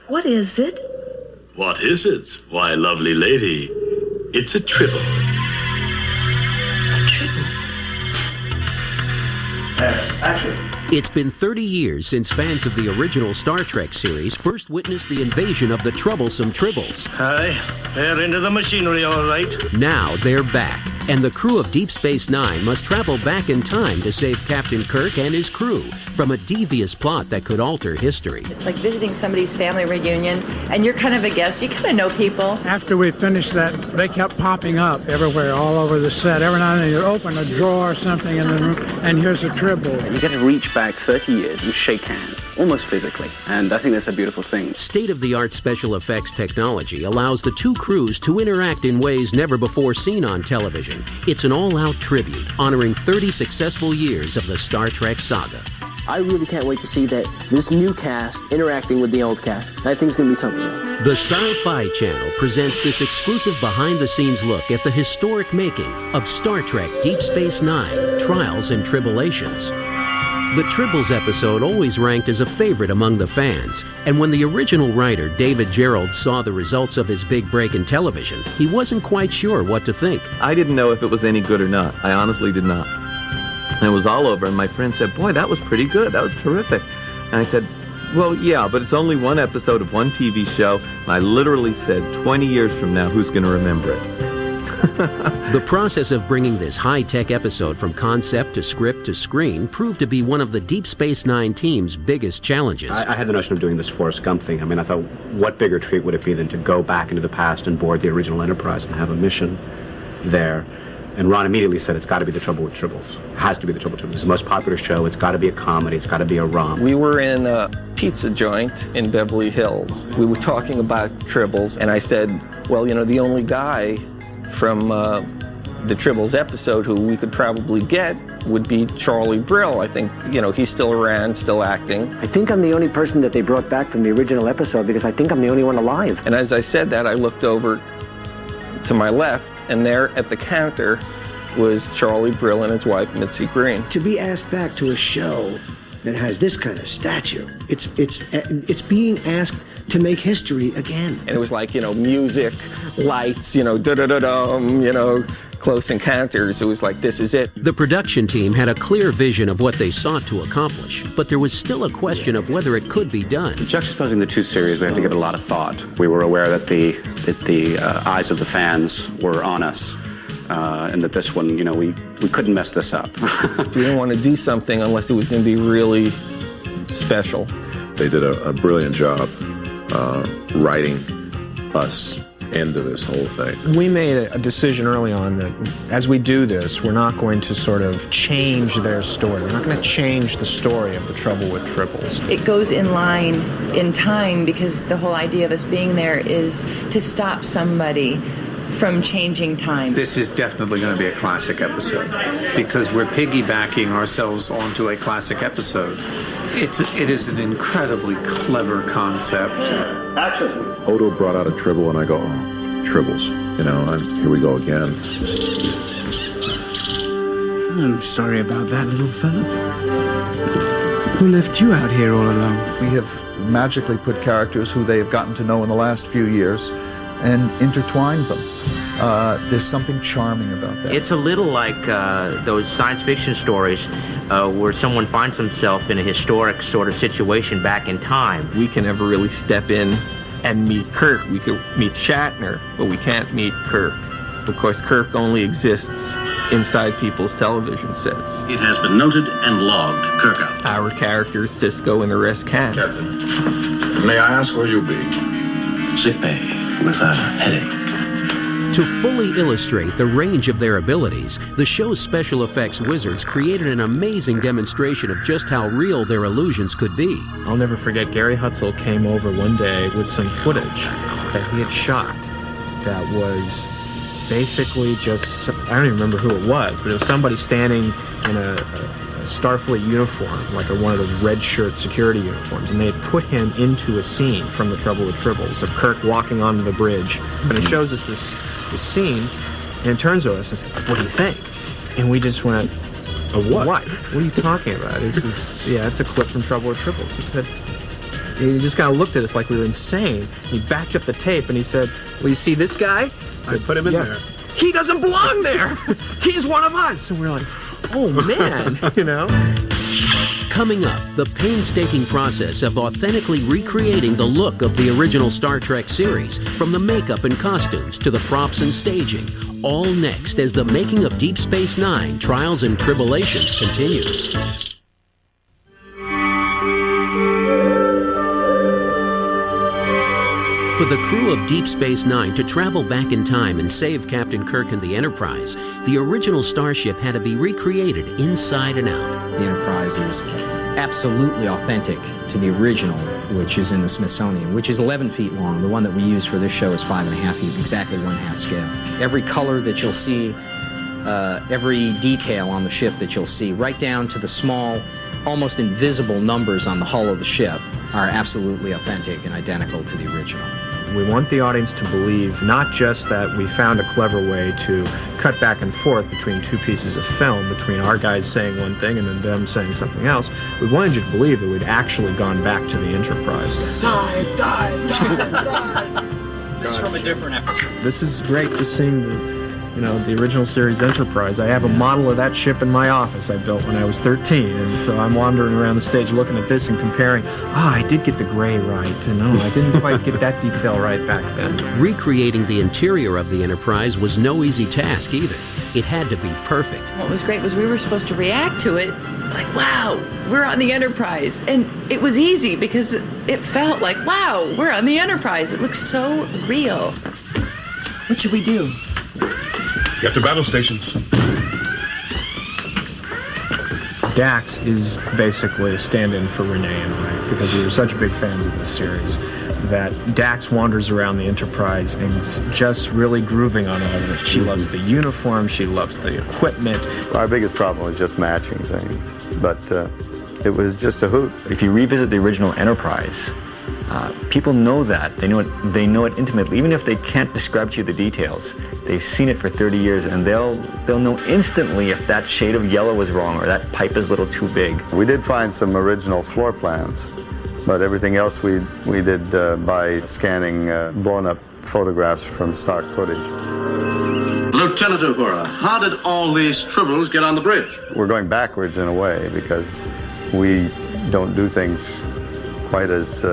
What is it? What is it? Why, lovely lady, it's a tribble. A tribble? Action. It's been 30 years since fans of the original Star Trek series first witnessed the invasion of the troublesome Tribbles. Hi, they're into the machinery, all right. Now they're back, and the crew of Deep Space Nine must travel back in time to save Captain Kirk and his crew from a devious plot that could alter history. It's like visiting somebody's family reunion, and you're kind of a guest. You kind of know people. After we finished that, they kept popping up everywhere, all over the set. Every now and then you open a drawer or something in the room, and here's a Tribble. You get to reach back 30 years and shake hands, almost physically, and I think that's a beautiful thing. State-of-the-art special effects technology allows the two crews to interact in ways never before seen on television. It's an all-out tribute, honoring 30 successful years of the Star Trek saga. I really can't wait to see this new cast interacting with the old cast. I think it's going to be something else. The Sci-Fi Channel presents this exclusive behind-the-scenes look at the historic making of Star Trek Deep Space Nine, Trials and Tribble-ations. The Tribbles episode always ranked as a favorite among the fans, and when the original writer David Gerrold saw the results of his big break in television, he wasn't quite sure what to think. I didn't know if it was any good or not. I honestly did not. And it was all over, and my friend said, "Boy, that was pretty good. That was terrific." And I said, "Well, yeah, but it's only one episode of one TV show." And I literally said, 20 years from now, who's going to remember it? The process of bringing this high-tech episode from concept to script to screen proved to be one of the Deep Space Nine team's biggest challenges. I had the notion of doing this Forrest Gump thing. I mean, I thought, what bigger treat would it be than to go back into the past and board the original Enterprise and have a mission there. And Ron immediately said, it's got to be The Trouble with Tribbles. It has to be The Trouble with Tribbles. It's the most popular show. It's got to be a comedy. It's got to be a rom. We were in a pizza joint in Beverly Hills. We were talking about Tribbles, and I said, well, you know, the only guy from the Tribbles episode who we could probably get would be Charlie Brill. I think, you know, he's still around, still acting. I think I'm the only person that they brought back from the original episode because I think I'm the only one alive. And as I said that, I looked over to my left, and there at the counter was Charlie Brill and his wife, Mitzi Green. To be asked back to a show that has this kind of stature, it's being asked to make history again. And it was like, you know, music, lights, you know, da-da-da-dum, you know, Close Encounters. It was like, this is it. The production team had a clear vision of what they sought to accomplish, but there was still a question of whether it could be done. Juxtaposing the two series, we had to give it a lot of thought. We were aware that the eyes of the fans were on us, and that this one, you know, we couldn't mess this up. We didn't want to do something unless it was going to be really special. They did a brilliant job writing us into this whole thing. We made a decision early on that as we do this, we're not going to sort of change their story. We're not going to change the story of The Trouble with Tribbles. It goes in line in time because the whole idea of us being there is to stop somebody from changing time. This is definitely going to be a classic episode because we're piggybacking ourselves onto a classic episode. It is an incredibly clever concept. Action. Odo brought out a Tribble, and I go, oh, Tribbles. You know, here we go again. I'm sorry about that, little fella. Who left you out here all alone? We have magically put characters who they have gotten to know in the last few years and intertwined them. There's something charming about that. It's a little like those science fiction stories where someone finds himself in a historic sort of situation back in time. We can never really step in and meet Kirk. We could meet Shatner, but we can't meet Kirk. Of course, Kirk only exists inside people's television sets. It has been noted and logged. Kirk out. Our characters, Cisco and the rest can't. Captain, may I ask where you'll be? Sick bay with a headache. To fully illustrate the range of their abilities, the show's special effects wizards created an amazing demonstration of just how real their illusions could be. I'll never forget, Gary Hutzel came over one day with some footage that he had shot that was basically just, I don't even remember who it was, but it was somebody standing in a Starfleet uniform, like one of those red shirt security uniforms, and they had put him into a scene from The Trouble with Tribbles of Kirk walking onto the bridge. And it shows us this scene, and it turns to us and says, what do you think? And we just went, a what? What are you talking about? This is, yeah, it's a clip from Trouble with Tribbles. He said, He just kind of looked at us like we were insane. He backed up the tape and he said, "Well, you see this guy?" I put him in there. He doesn't belong there. He's one of us. And we're like, oh man, you know? Coming up, the painstaking process of authentically recreating the look of the original Star Trek series, from the makeup and costumes to the props and staging. All next as the making of Deep Space Nine, Trials and Tribble-ations continues. For the crew of Deep Space Nine to travel back in time and save Captain Kirk and the Enterprise, the original starship had to be recreated inside and out. The Enterprise is absolutely authentic to the original, which is in the Smithsonian, which is 11 feet long. The one that we use for this show is 5.5 feet, exactly 1/2 scale. Every color that you'll see, every detail on the ship that you'll see, right down to the small, almost invisible numbers on the hull of the ship, are absolutely authentic and identical to the original. We want the audience to believe not just that we found a clever way to cut back and forth between two pieces of film, between our guys saying one thing and then them saying something else. We wanted you to believe that we'd actually gone back to the Enterprise. Dive! This is from a different episode. This is great, just seeing the original series Enterprise. I have a model of that ship in my office I built when I was 13, and so I'm wandering around the stage looking at this and comparing. I did get the gray right, and I didn't quite get that detail right back then. Recreating the interior of the Enterprise was no easy task either. It had to be perfect. What was great was we were supposed to react to it like, wow, we're on the Enterprise. And it was easy because it felt like, wow, we're on the Enterprise. It looks so real. What should we do? Get to battle stations. Dax is basically a stand-in for Renee and I, because we were such big fans of this series, that Dax wanders around the Enterprise and is just really grooving on all of it. She loves the uniform, she loves the equipment. Our biggest problem was just matching things, but it was just a hoot. If you revisit the original Enterprise, people know that. They know it intimately. Even if they can't describe to you the details, they've seen it for 30 years, and they'll know instantly if that shade of yellow was wrong or that pipe is a little too big. We did find some original floor plans, but everything else we did by scanning blown-up photographs from stock footage. Lieutenant Uhura, how did all these tribbles get on the bridge? We're going backwards in a way because we don't do things quite as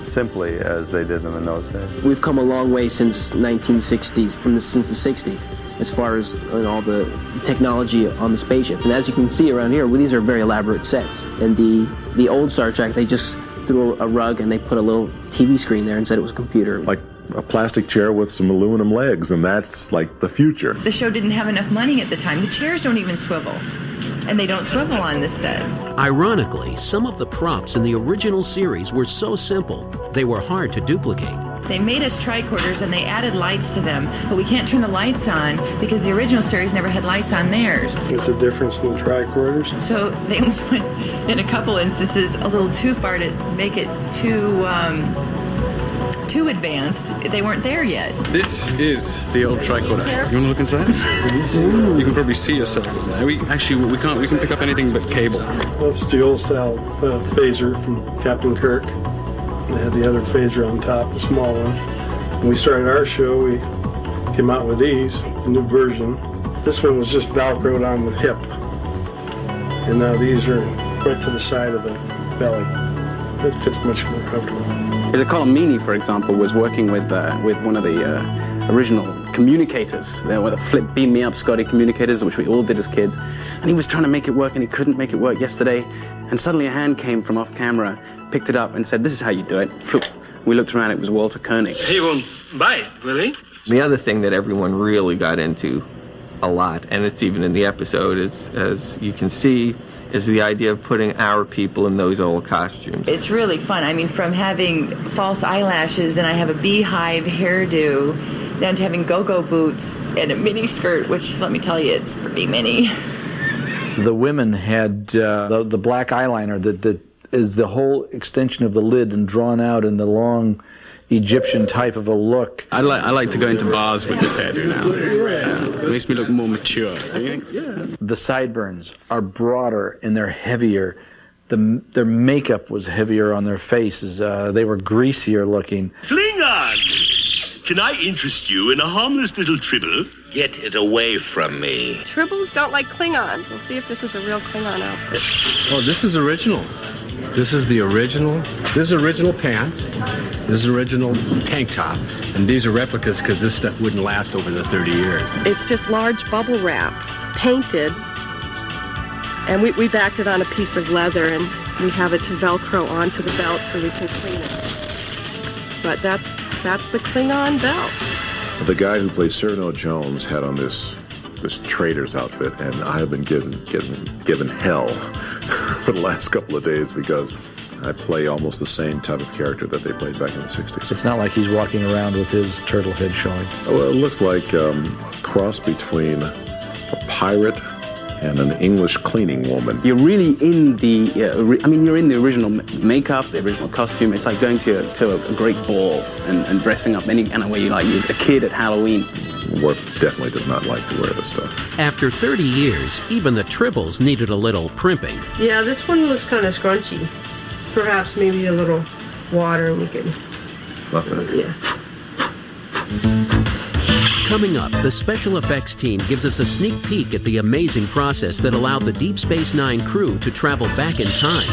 simply as they did them in those days. We've come a long way since 1960s, since the 60s, as far as all the technology on the spaceship. And as you can see around here, these are very elaborate sets. And the old Star Trek, they just threw a rug and they put a little TV screen there and said it was a computer. Like a plastic chair with some aluminum legs, and that's like the future. The show didn't have enough money at the time. The chairs don't even swivel. And they don't swivel on this set. Ironically, some of the props in the original series were so simple, they were hard to duplicate. They made us tricorders and they added lights to them, but we can't turn the lights on because the original series never had lights on theirs. What's the difference in the tricorders? So they almost went, in a couple instances, a little too far to make it too advanced. They weren't there yet. This is the old tricorder. You want to look inside? You can probably see yourself in there. We can pick up anything but cable. That's the old style phaser from Captain Kirk. They had the other phaser on top, the small one. When we started our show, we came out with these, the new version. This one was just Velcroed on the hip. And now these are right to the side of the belly. It fits much more comfortable. The Colomini, for example, was working with one of the original communicators. They were the flip beam me up Scotty communicators, which we all did as kids. And he was trying to make it work, and he couldn't make it work yesterday. And suddenly a hand came from off camera, picked it up, and said, "This is how you do it." We looked around; it was Walter Koenig. He won't buy it, will he? The other thing that everyone really got into a lot, and it's even in the episode, as you can see, is the idea of putting our people in those old costumes. It's really fun. I mean, from having false eyelashes and I have a beehive hairdo, down to having go-go boots and a mini skirt, which, let me tell you, it's pretty mini. The women had the black eyeliner that is the whole extension of the lid and drawn out in the long Egyptian type of a look. I like to go into bars with this hairdo now. It makes me look more mature. The sideburns are broader and they're heavier. their makeup was heavier on their faces. They were greasier looking. Klingon! Can I interest you in a harmless little Tribble? Get it away from me. Tribbles don't like Klingons. We'll see if this is a real Klingon outfit. Oh, this is original. This is the original. This is original pants. This is original tank top. And these are replicas because this stuff wouldn't last over the 30 years. It's just large bubble wrap, painted, and we backed it on a piece of leather, and we have it to Velcro onto the belt so we can clean it. But that's the Klingon belt. The guy who plays Cyrano Jones had on this trader's outfit, and I have been given hell for the last couple of days because I play almost the same type of character that they played back in the 60s. It's not like he's walking around with his turtle head showing. Well, it looks like a cross between a pirate and an English cleaning woman. You're really in the, you're in the original makeup, the original costume. It's like going to a great ball and dressing up any kind of way you like. You're a kid at Halloween. Worf definitely does not like to wear this stuff. After 30 years, even the Tribbles needed a little primping. Yeah, this one looks kind of scrunchy. Perhaps maybe a little water and we can fluff it. Yeah. Coming up, the special effects team gives us a sneak peek at the amazing process that allowed the Deep Space Nine crew to travel back in time.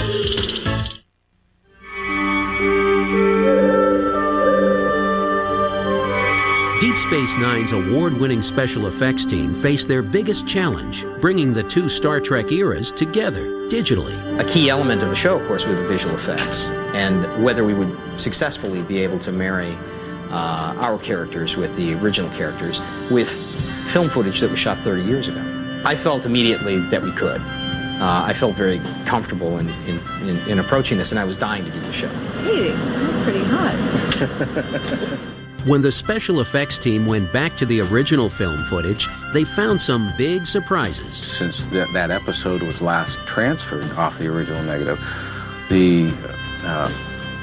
Deep Space Nine's award-winning special effects team faced their biggest challenge, bringing the two Star Trek eras together digitally. A key element of the show, of course, were the visual effects, and whether we would successfully be able to marry our characters with the original characters with film footage that was shot 30 years ago. I felt immediately that we could. I felt very comfortable in approaching this, and I was dying to do the show. Hey, you look pretty hot. When the special effects team went back to the original film footage, they found some big surprises. Since that episode was last transferred off the original negative, the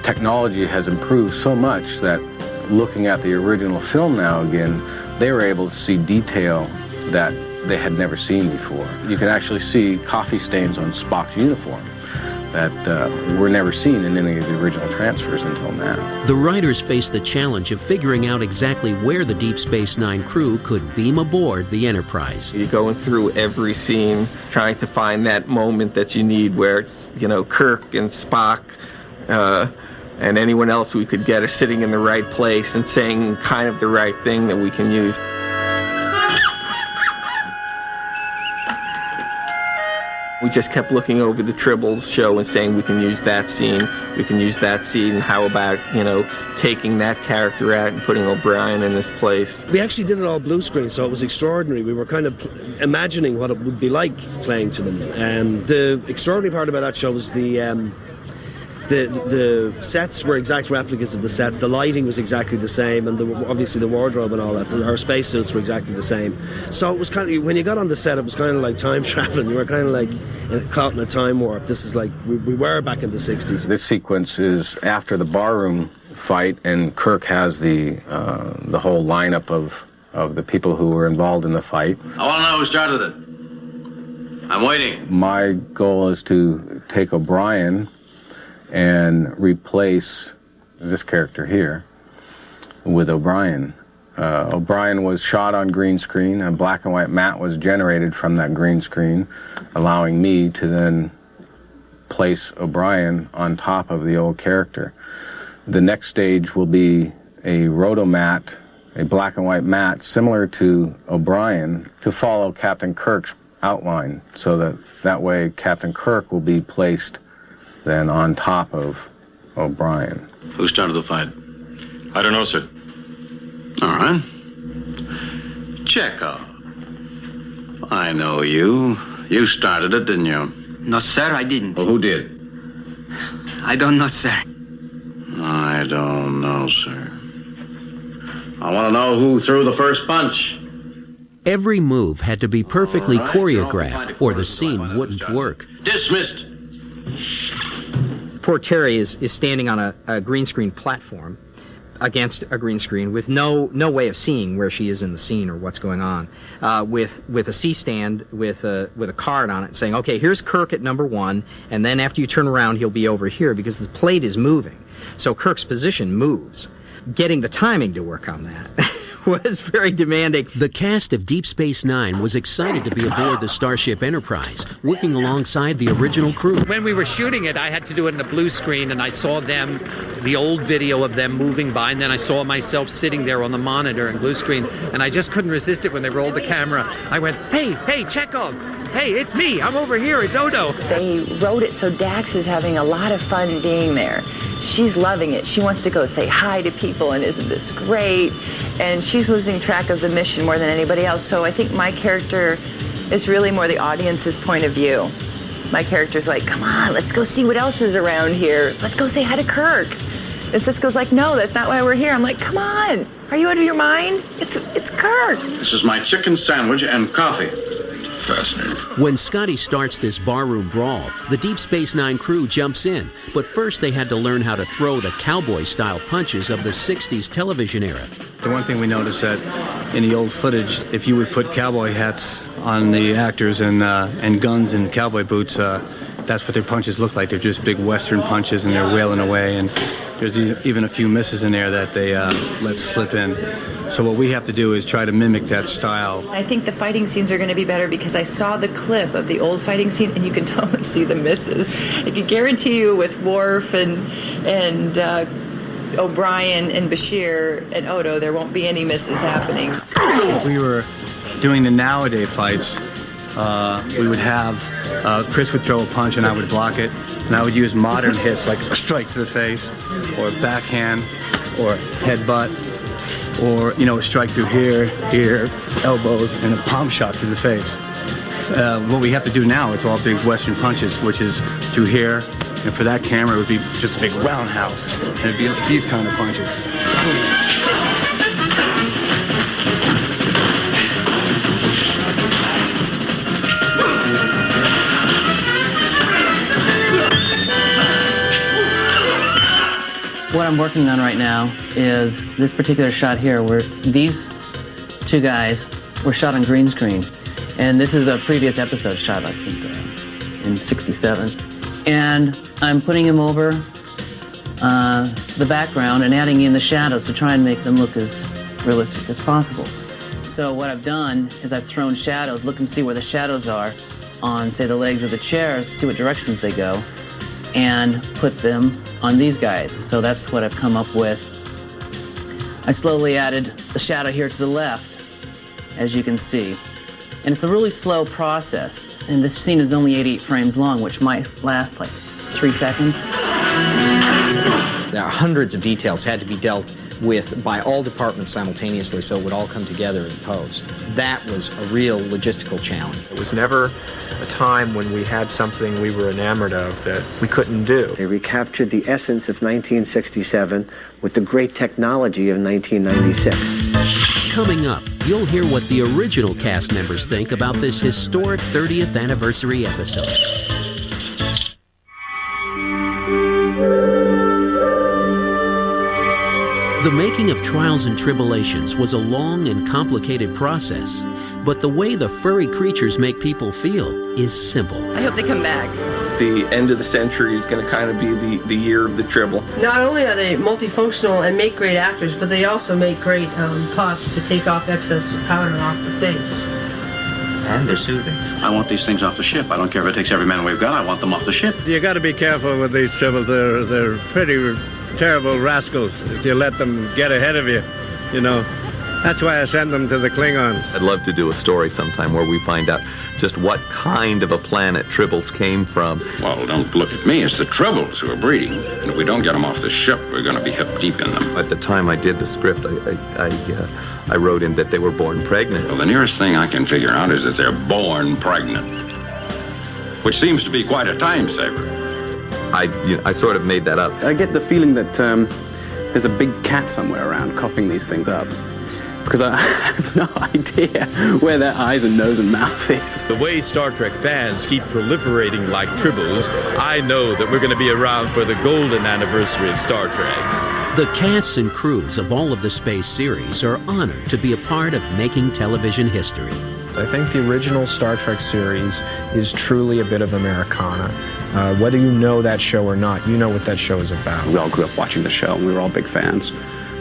technology has improved so much that looking at the original film now again, they were able to see detail that they had never seen before. You can actually see coffee stains on Spock's uniform that were never seen in any of the original transfers until now. The writers faced the challenge of figuring out exactly where the Deep Space Nine crew could beam aboard the Enterprise. You're going through every scene, trying to find that moment that you need where it's, Kirk and Spock and anyone else we could get are sitting in the right place and saying kind of the right thing that we can use. We just kept looking over the Tribbles show and saying we can use that scene, how about, taking that character out and putting O'Brien in his place. We actually did it all blue screen, so it was extraordinary. We were kind of imagining what it would be like playing to them. The extraordinary part about that show was the sets were exact replicas of the sets. The lighting was exactly the same, and obviously the wardrobe and all that. Our spacesuits were exactly the same. So it was kind of, when you got on the set, it was kind of like time traveling. You were kind of like caught in a time warp. This is like we were back in the 60s. This sequence is after the barroom fight, and Kirk has the whole lineup of the people who were involved in the fight. I want to know who started it. I'm waiting. My goal is to take O'Brien and replace this character here with O'Brien. O'Brien was shot on green screen. A black and white matte was generated from that green screen, allowing me to then place O'Brien on top of the old character. The next stage will be a rotomatte, a black and white matte similar to O'Brien, to follow Captain Kirk's outline, so that way Captain Kirk will be placed then on top of O'Brien. Who started the fight? I don't know, sir. All right. Chekhov. I know you. You started it, didn't you? No, sir, I didn't. Well, who did? I don't know, sir. I don't know, sir. I want to know who threw the first punch. Every move had to be perfectly choreographed, or the scene wouldn't work. Dismissed. Poor Terry is standing on a green screen platform. against a green screen with no way of seeing where she is in the scene or what's going on, with a C-stand with a card on it saying, okay, here's Kirk at number 1, and then after you turn around, he'll be over here because the plate is moving. So Kirk's position moves. Getting the timing to work on that was very demanding. The cast of Deep Space Nine was excited to be aboard the Starship Enterprise, working alongside the original crew. When we were shooting it, I had to do it in a blue screen, and I saw them, the old video of them moving by, and then I saw myself sitting there on the monitor in blue screen, and I just couldn't resist it when they rolled the camera. I went, hey, Chekhov! Hey, it's me! I'm over here, it's Odo! They wrote it so Dax is having a lot of fun being there. She's loving it. She wants to go say hi to people, and isn't this great? And she's losing track of the mission more than anybody else. So I think my character is really more the audience's point of view. My character's like, come on, let's go see what else is around here. Let's go say hi to Kirk. And Cisco's like, no, that's not why we're here. I'm like, come on, are you out of your mind? It's Kirk. This is my chicken sandwich and coffee. Fascinating. When Scotty starts this barroom brawl, the Deep Space Nine crew jumps in. But first they had to learn how to throw the cowboy-style punches of the 60s television era. The one thing we noticed that in the old footage, if you would put cowboy hats on the actors and guns and cowboy boots, that's what their punches look like. They're just big Western punches, and they're wailing away. And there's even a few misses in there that they let slip in. So what we have to do is try to mimic that style. I think the fighting scenes are going to be better because I saw the clip of the old fighting scene, and you can totally see the misses. I can guarantee you with Worf and O'Brien and Bashir and Odo, there won't be any misses happening. If we were doing the nowadays fights, we would have Chris would throw a punch and I would block it, and I would use modern hits like a strike to the face, or backhand, or headbutt, or a strike through here, elbows, and a palm shot to the face. What we have to do now, it's all big Western punches, which is through here, and for that camera, it would be just a big roundhouse, and it'd be these kind of punches. What I'm working on right now is this particular shot here where these two guys were shot on green screen. And this is a previous episode shot, I think, in '67. And I'm putting him over the background and adding in the shadows to try and make them look as realistic as possible. So what I've done is I've thrown shadows, look and see where the shadows are on, say, the legs of the chairs, see what directions they go, and put them on these guys. So that's what I've come up with. I slowly added the shadow here to the left, as you can see. And it's a really slow process. And this scene is only 88 frames long, which might last like 3 seconds. There are hundreds of details had to be dealt with by all departments simultaneously, so it would all come together in post. That was a real logistical challenge. It was never a time when we had something we were enamored of that we couldn't do. They recaptured the essence of 1967 with the great technology of 1996. Coming up, you'll hear what the original cast members think about this historic 30th anniversary episode. The making of Trials and Tribble-ations was a long and complicated process, but the way the furry creatures make people feel is simple. I hope they come back. The end of the century is going to kind of be the year of the Tribble. Not only are they multifunctional and make great actors, but they also make great puffs to take off excess powder off the face. And they're soothing. I want these things off the ship. I don't care if it takes every man we've got. I want them off the ship. You got to be careful with these Tribbles. They're pretty terrible rascals if you let them get ahead of you, That's why I send them to the Klingons. I'd love to do a story sometime where we find out just what kind of a planet Tribbles came from. Well, don't look at me. It's the Tribbles who are breeding. And if we don't get them off the ship, we're going to be hip deep in them. At the time I did the script, I wrote in that they were born pregnant. Well, the nearest thing I can figure out is that they're born pregnant, which seems to be quite a time saver. I sort of made that up. I get the feeling that there's a big cat somewhere around coughing these things up, because I have no idea where their eyes and nose and mouth is. The way Star Trek fans keep proliferating like Tribbles, I know that we're going to be around for the golden anniversary of Star Trek. The casts and crews of all of the space series are honored to be a part of making television history. I think the original Star Trek series is truly a bit of Americana. Whether you know that show or not, you know what that show is about. We all grew up watching the show, and we were all big fans.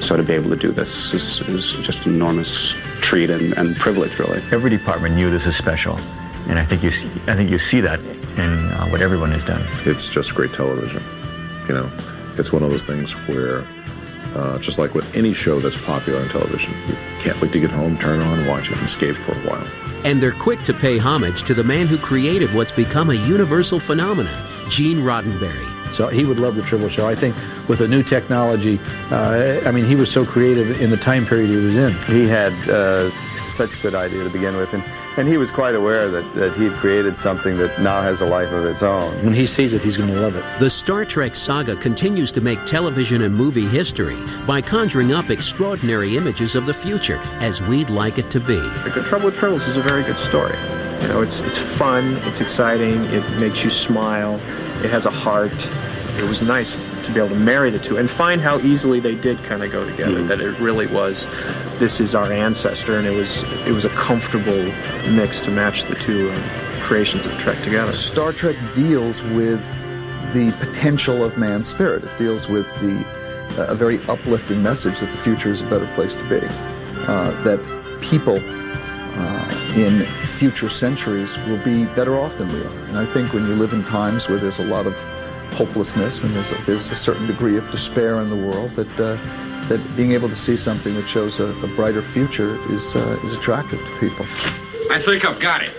So to be able to do this is just an enormous treat and privilege, really. Every department knew this is special, and I think you see that in what everyone has done. It's just great television. You know, it's one of those things where, just like with any show that's popular on television, you can't wait to get home, turn it on, watch it, and skate for a while. And they're quick to pay homage to the man who created what's become a universal phenomenon, Gene Roddenberry. So he would love the Tribble show. I think with the new technology, he was so creative in the time period he was in. He had such a good idea to begin with, and he was quite aware that he had created something that now has a life of its own. When he sees it, he's going to love it. The Star Trek saga continues to make television and movie history by conjuring up extraordinary images of the future as we'd like it to be. The Good Trouble with Tribbles is a very good story. You know, it's fun, it's exciting, it makes you smile, it has a heart. It was nice to be able to marry the two and find how easily they did kind of go together, that it really was, this is our ancestor, and it was a comfortable mix to match the two creations of Trek together. Star Trek deals with the potential of man's spirit. It deals with a very uplifting message that the future is a better place to be, that people in future centuries will be better off than we are. And I think when you live in times where there's a lot of hopelessness and there's a certain degree of despair in the world, that being able to see something that shows a brighter future is attractive to people. I think I've got it.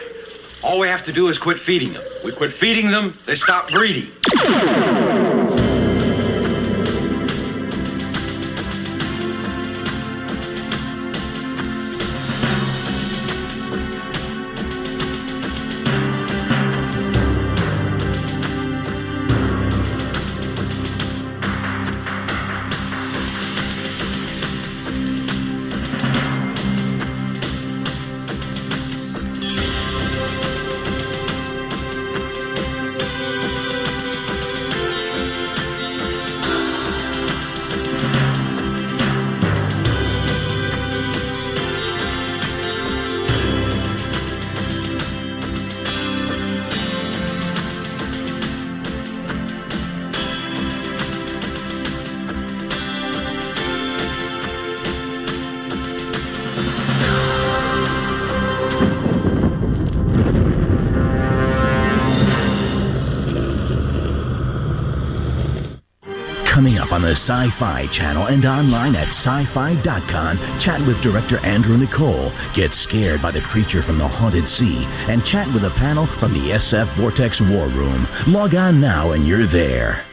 All we have to do is quit feeding them. We quit feeding them, they stop breeding. Coming up on the Sci-Fi Channel and online at sci-fi.com, chat with director Andrew Nicole, get scared by the creature from the haunted sea, and chat with a panel from the SF Vortex War Room. Log on now and you're there.